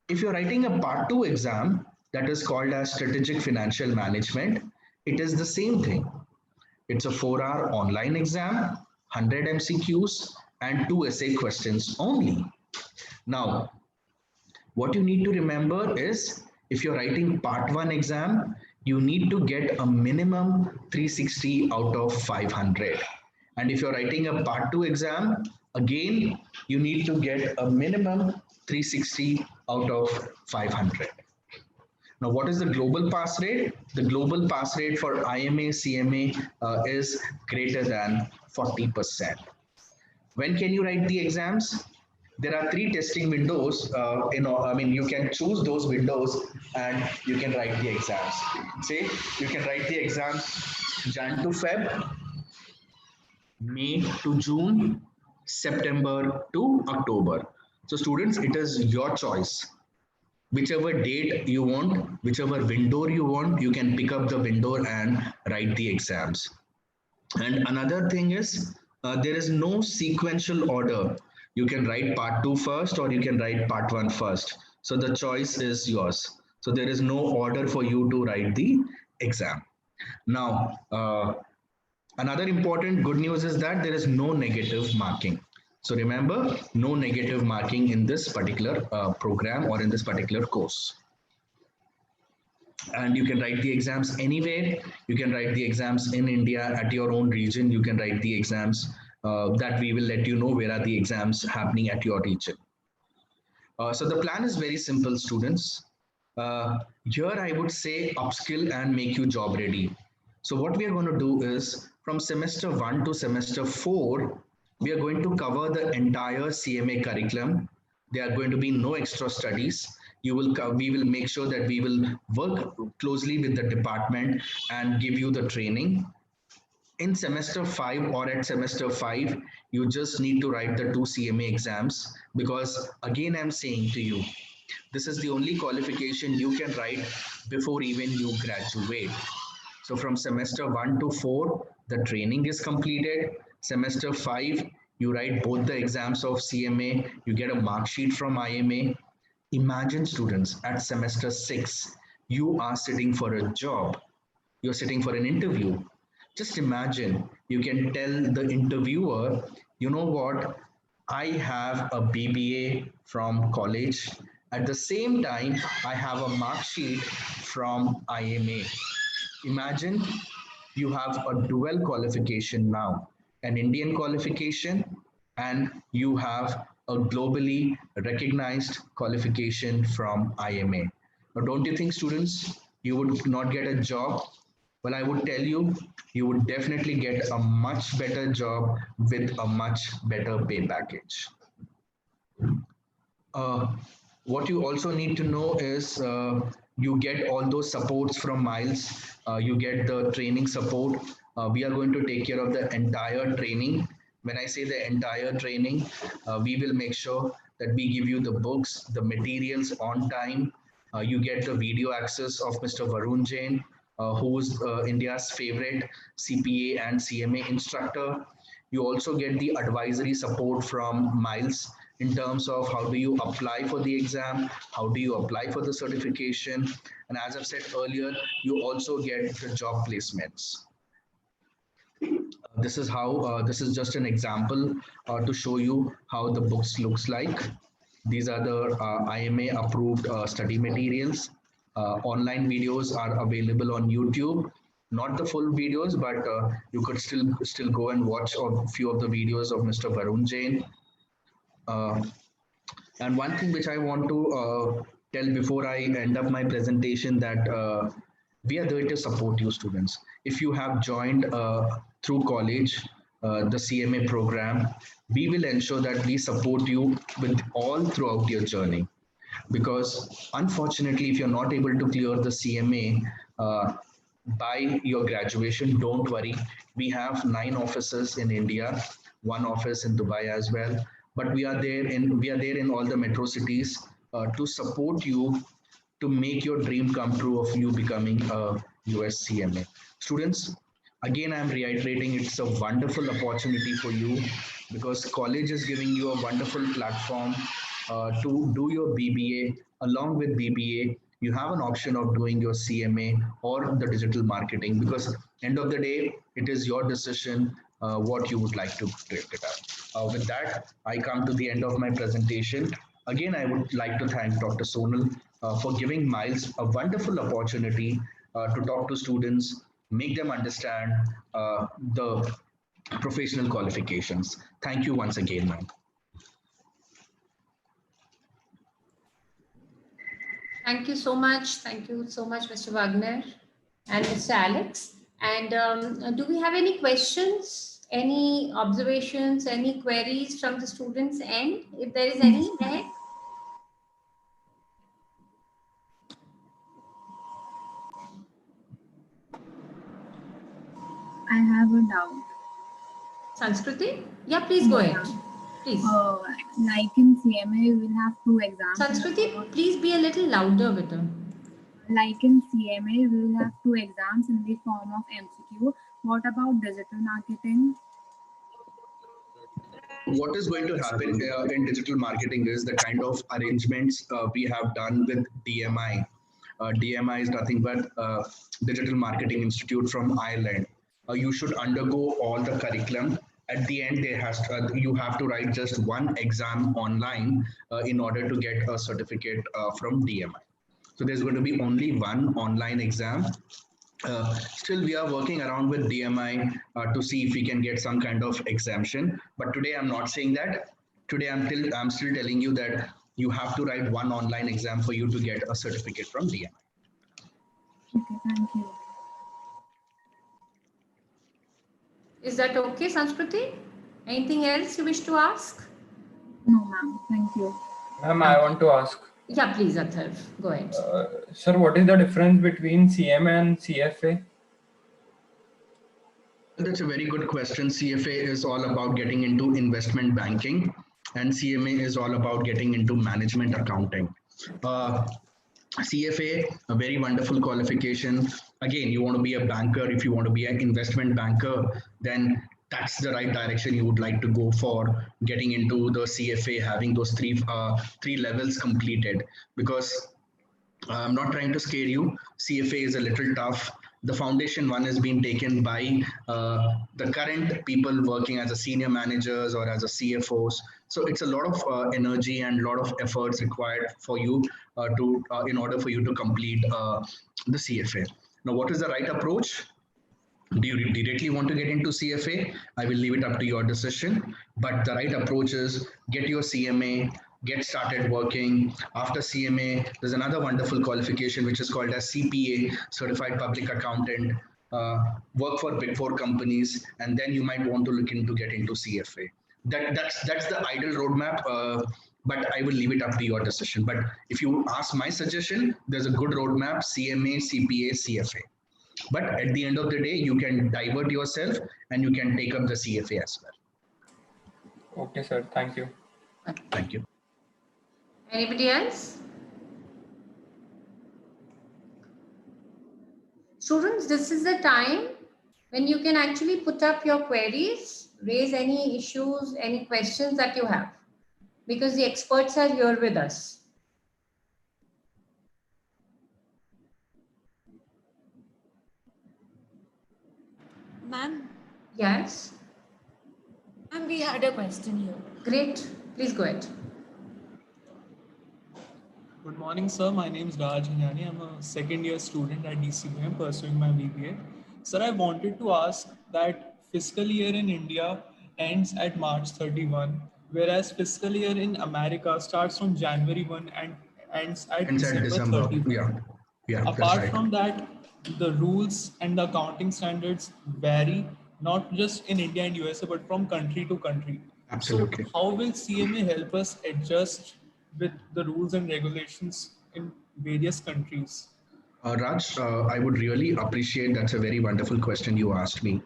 If you're writing a part 2 exam, that is called as Strategic Financial Management, it is the same thing. It's a 4-hour online exam, 100 MCQs and 2 essay questions only. Now, what you need to remember is, if you're writing part 1 exam, you need to get a minimum 360 out of 500. And if you're writing a part 2 exam, again, you need to get a minimum 360 out of 500. Now, what is the global pass rate? The global pass rate for IMA, CMA is greater than 40%. When can you write the exams? There are 3 testing windows. You can choose those windows and you can write the exams. Say, you can write the exams Jan to Feb, May to June, September to October. So students, it is your choice. Whichever date you want, whichever window you want, you can pick up the window and write the exams. And another thing is, there is no sequential order. You can write part 2 first or you can write part 1 first. So the choice is yours. So there is no order for you to write the exam. Now, another important good news is that there is no negative marking. So remember, no negative marking in this particular program or in this particular course. And you can write the exams anywhere. You can write the exams in India at your own region. You can write the exams that we will let you know where are the exams happening at your region. So the plan is very simple, students. Here I would say upskill and make you job ready. So what we are going to do is, from semester 1 to semester 4, We are going to cover the entire CMA curriculum. There are going to be no extra studies. We will make sure that we will work closely with the department and give you the training. In semester 5 or at semester 5, you just need to write the two CMA exams, because again, I'm saying to you, this is the only qualification you can write before even you graduate. So from semester 1 to 4, the training is completed. Semester 5, you write both the exams of CMA, you get a mark sheet from IMA. Imagine, students, at semester 6, you are sitting for a job, you're sitting for an interview. Just imagine, you can tell the interviewer, you know what, I have a BBA from college. At the same time, I have a mark sheet from IMA. Imagine, you have a dual qualification now, an Indian qualification, and you have a globally recognized qualification from IMA. Now, don't you think, students, you would not get a job? Well, I would tell you, you would definitely get a much better job with a much better pay package. Uh, what you also need to know is you get all those supports from Miles. You get the training support. We are going to take care of the entire training. When I say the entire training, we will make sure that we give you the books, the materials on time. You get the video access of Mr. Varun Jain, who's India's favorite CPA and CMA instructor. You also get the advisory support from Miles in terms of how do you apply for the exam, how do you apply for the certification, and as I've said earlier, you also get the job placements. This is just an example to show you how the books looks like. These are the IMA approved study materials. Online videos are available on YouTube. Not the full videos, but you could still go and watch a few of the videos of Mr. Varun Jain. Uh, and one thing which I want to tell before I end up my presentation, that we are there to support you, students. If you have joined through college, the CMA program, we will ensure that we support you with all throughout your journey. Because unfortunately, if you're not able to clear the CMA by your graduation, don't worry. We have 9 offices in India, one office in Dubai as well. But we are there in all the metro cities to support you, to make your dream come true of you becoming a US CMA. Students, again, I'm reiterating, it's a wonderful opportunity for you, because college is giving you a wonderful platform to do your BBA. Along with BBA, you have an option of doing your CMA or the digital marketing, because end of the day, it is your decision what you would like to take it up. With that, I come to the end of my presentation. Again, I would like to thank Dr. Sonal for giving Miles a wonderful opportunity to talk to students, make them understand the professional qualifications. Thank you once again, ma'am. Thank you so much. Thank you so much, Mr. Wagner and Mr. Alex. And do we have any questions, any observations, any queries from the students' end? If there is any, Mehak? I have a doubt. Sanskriti? Yeah, please go ahead. Please. Like in CMA, we will have 2 exams. Sanskriti, please be a little louder with her. Like in CMA, we will have 2 exams in the form of MCQ. What about digital marketing? What is going to happen in digital marketing is the kind of arrangements we have done with DMI. DMI is nothing but Digital Marketing Institute from Ireland. You should undergo all the curriculum. At the end, you have to write just one exam online in order to get a certificate from DMI. So there's going to be only one online exam. Still, we are working around with DMI to see if we can get some kind of exemption. But today, I'm not saying that. Today, I'm still telling you that you have to write one online exam for you to get a certificate from DMI. Okay, thank you. Is that okay, Sanskriti? Anything else you wish to ask? No, ma'am. Thank you. Ma'am, I want to ask. Yeah, please, Atharv, go ahead. Sir, what is the difference between CMA and CFA? That's a very good question. CFA is all about getting into investment banking, and CMA is all about getting into management accounting. CFA, a very wonderful qualification. Again, you want to be a banker. If you want to be an investment banker, then that's the right direction you would like to go for, getting into the CFA, having those three levels completed. Because I'm not trying to scare you. CFA is a little tough. The foundation one is being taken by the current people working as a senior managers or as a CFOs. So it's a lot of energy and a lot of efforts required for you in order for you to complete the CFA. Now, what is the right approach? Do you directly want to get into CFA? I will leave it up to your decision. But the right approach is get your CMA, get started working. After CMA, there's another wonderful qualification which is called as CPA, Certified Public Accountant. Work for Big Four companies, and then you might want to look into get into CFA. That's the ideal roadmap. But I will leave it up to your decision. But if you ask my suggestion, there's a good roadmap: CMA, CPA, CFA. But at the end of the day, you can divert yourself and you can take up the CFA as well. Okay, sir. Thank you. Thank you. Anybody else? Students, this is the time when you can actually put up your queries, raise any issues, any questions that you have, because the experts are here with us. Ma'am, Yes, ma'am, we had a question here. great. Please go ahead. Good morning, sir. My name is Raj Hanyani. I'm a second year student at DCBM pursuing my BBA. Sir, I wanted to ask that fiscal year in India ends at March 31, whereas fiscal year in America starts from January 1 and ends at Inside December 31. Yeah. Apart Right. from that, the rules and the accounting standards vary not just in India and USA, but from country to country. Absolutely. So how will CMA help us adjust with the rules and regulations in various countries? Raj, I would really appreciate that's a very wonderful question you asked me.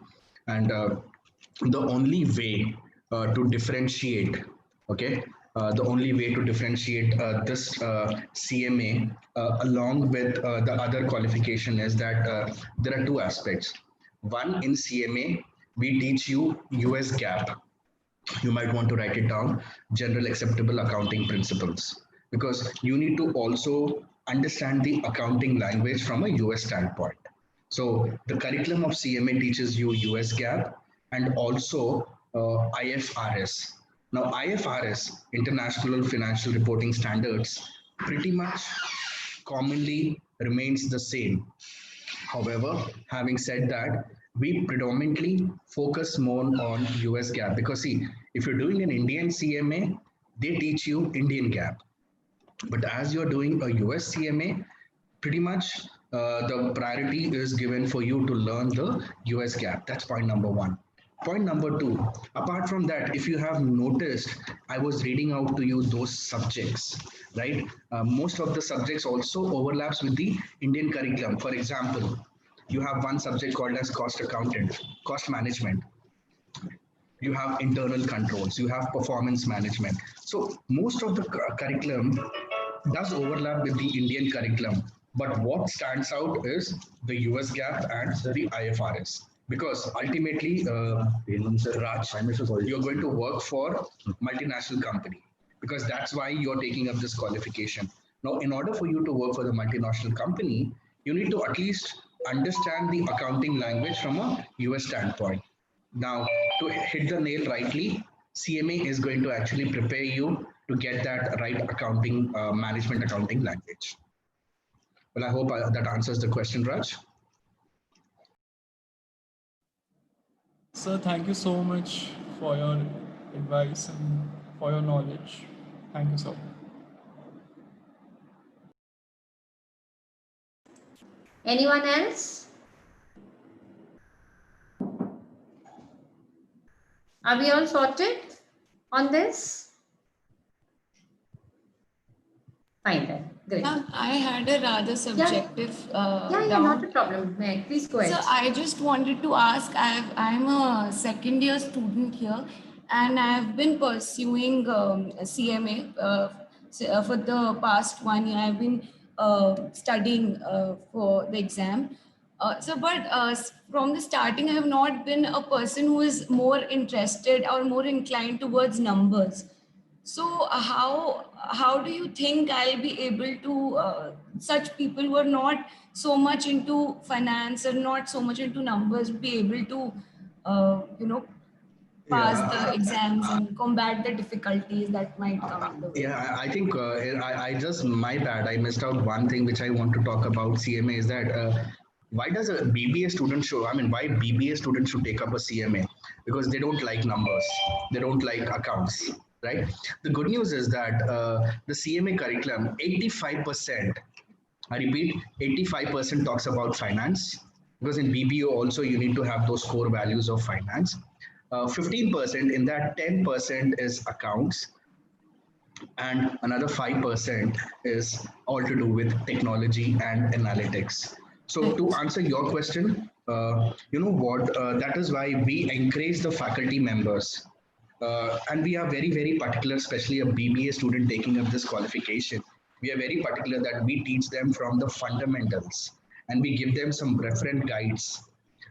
And the only way to differentiate, okay, the only way to differentiate this CMA along with the other qualification is that there are two aspects. One, in CMA, we teach you US GAAP. You might want to write it down: general acceptable accounting principles, because you need to also understand the accounting language from a US standpoint. So the curriculum of CMA teaches you US GAAP and also IFRS. Now, IFRS, International Financial Reporting Standards, pretty much commonly remains the same. However, having said that, we predominantly focus more on US GAAP, because see, if you're doing an Indian CMA, they teach you Indian GAAP. But as you're doing a US CMA, pretty much the priority is given for you to learn the US GAAP. That's point number one. Point number two, apart from that, if you have noticed, I was reading out to you those subjects, right? Most of the subjects also overlaps with the Indian curriculum. For example, you have one subject called as cost accountant, cost management. You have internal controls, you have performance management. So most of the curriculum does overlap with the Indian curriculum. But what stands out is the US GAAP and the IFRS. Because ultimately, Raj, you're going to work for multinational company, because that's why you're taking up this qualification. Now, in order for you to work for the multinational company, you need to at least understand the accounting language from a US standpoint. Now, to hit the nail rightly, CMA is going to actually prepare you to get that right accounting, management accounting language. Well, I hope that answers the question, Raj. Sir, thank you so much for your advice and for your knowledge. Thank you, sir. Anyone else? Are we all sorted on this? Fine then. Great. I had a rather subjective Yeah, doubt. not a problem. Please go ahead. So I just wanted to ask, I'm a second year student here and I've been pursuing CMA for the past 1 year. I've been studying for the exam. From the starting, I have not been a person who is more interested or more inclined towards numbers. So how do you think I'll be able to such people who are not so much into finance or not so much into numbers be able to pass the exams and combat the difficulties that might come in the way? Yeah, I think I just, my bad, I missed out one thing which I want to talk about CMA is that why does a BBA student show, I mean, why BBA students should take up a CMA? Because they don't like numbers, they don't like accounts, right? The good news is that the CMA curriculum, 85%, I repeat, 85% talks about finance, because in BBO also you need to have those core values of finance. 15% in that 10% is accounts, and another 5% is all to do with technology and analytics. So to answer your question, you know what, that is why we encourage the faculty members, and we are very, very particular, especially a BBA student taking up this qualification. We are very particular that we teach them from the fundamentals and we give them some reference guides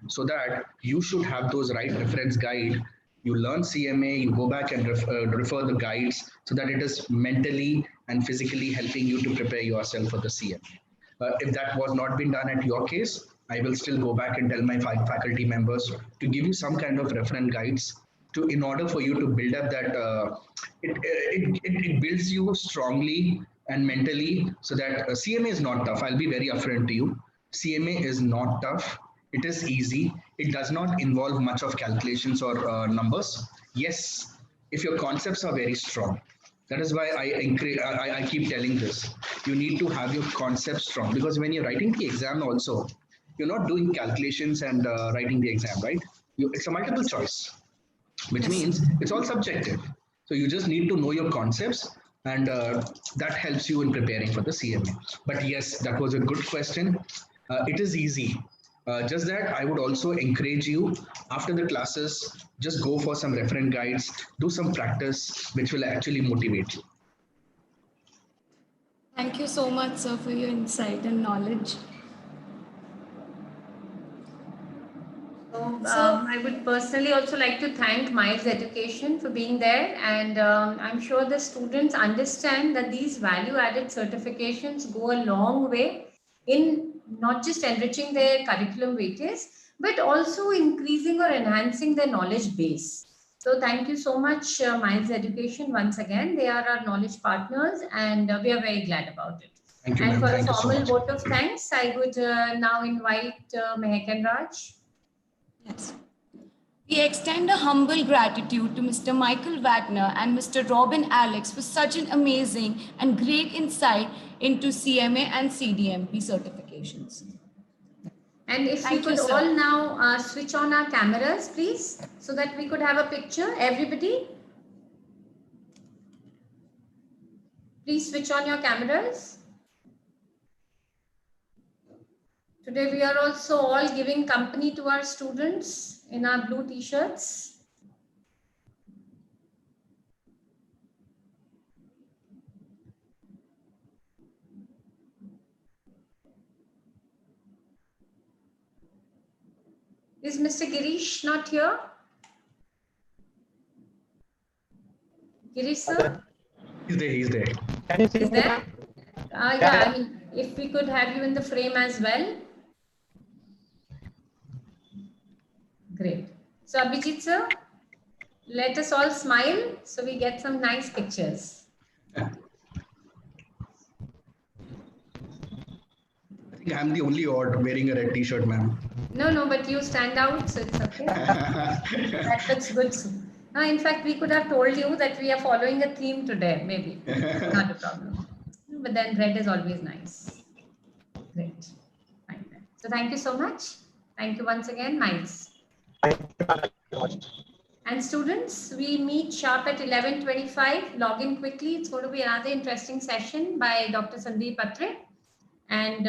so that you should have those right reference guide. You learn CMA, you go back and refer the guides so that it is mentally and physically helping you to prepare yourself for the CMA. If that was not been done at your case, I will still go back and tell my faculty members to give you some kind of reference guides to, in order for you to build up that it builds you strongly and mentally, so that CMA is not tough. I'll be very upfront to you. CMA is not tough. It is easy. It does not involve much of calculations or numbers. Yes, if your concepts are very strong. That is why I keep telling this. You need to have your concepts strong, because when you're writing the exam also, you're not doing calculations and writing the exam, right? It's a multiple choice, which means it's all subjective. So you just need to know your concepts, and that helps you in preparing for the CMA. But yes, that was a good question. It is easy. Just that I would also encourage you after the classes, just go for some reference guides, do some practice, which will actually motivate you. Thank you so much, sir, for your insight and knowledge. I would personally also like to thank Miles Education for being there, and I'm sure the students understand that these value-added certifications go a long way in not just enriching their curriculum weightage, but also increasing or enhancing their knowledge base. So thank you so much, Miles Education, once again. They are our knowledge partners, and we are very glad about it. Thank you, and for thank a formal you so vote of thanks, I would now invite Mehak and Raj. Yes. We extend a humble gratitude to Mr. Michael Wagner and Mr. Robin Alex for such an amazing and great insight into CMA and CDMP certifications. And if you could all now switch on our cameras, please, so that we could have a picture, everybody. Please switch on your cameras. Today we are also all giving company to our students in our blue t-shirts. Is Mr. Girish not here? Girish sir? He's there, he's there. Is there? Yeah, I mean, if we could have you in the frame as well. Great. So Abhijit sir, let us all smile so we get some nice pictures. I think I'm the only odd wearing a red t-shirt, ma'am. No, but you stand out, so it's okay. That looks good. No, in fact, we could have told you that we are following a theme today, maybe. Not a problem. But then red is always nice. Great. Fine. So thank you so much. Thank you once again, Miles. And And students, we meet sharp at 11:25. Log in quickly. It's going to be another interesting session by Dr. Sandeep Atre. And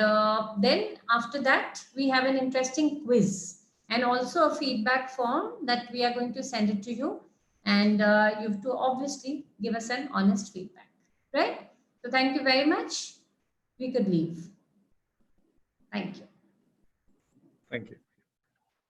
then after that, we have an interesting quiz and also a feedback form that we are going to send it to you. And you have to obviously give us an honest feedback, right? So thank you very much. We could leave. Thank you. Thank you.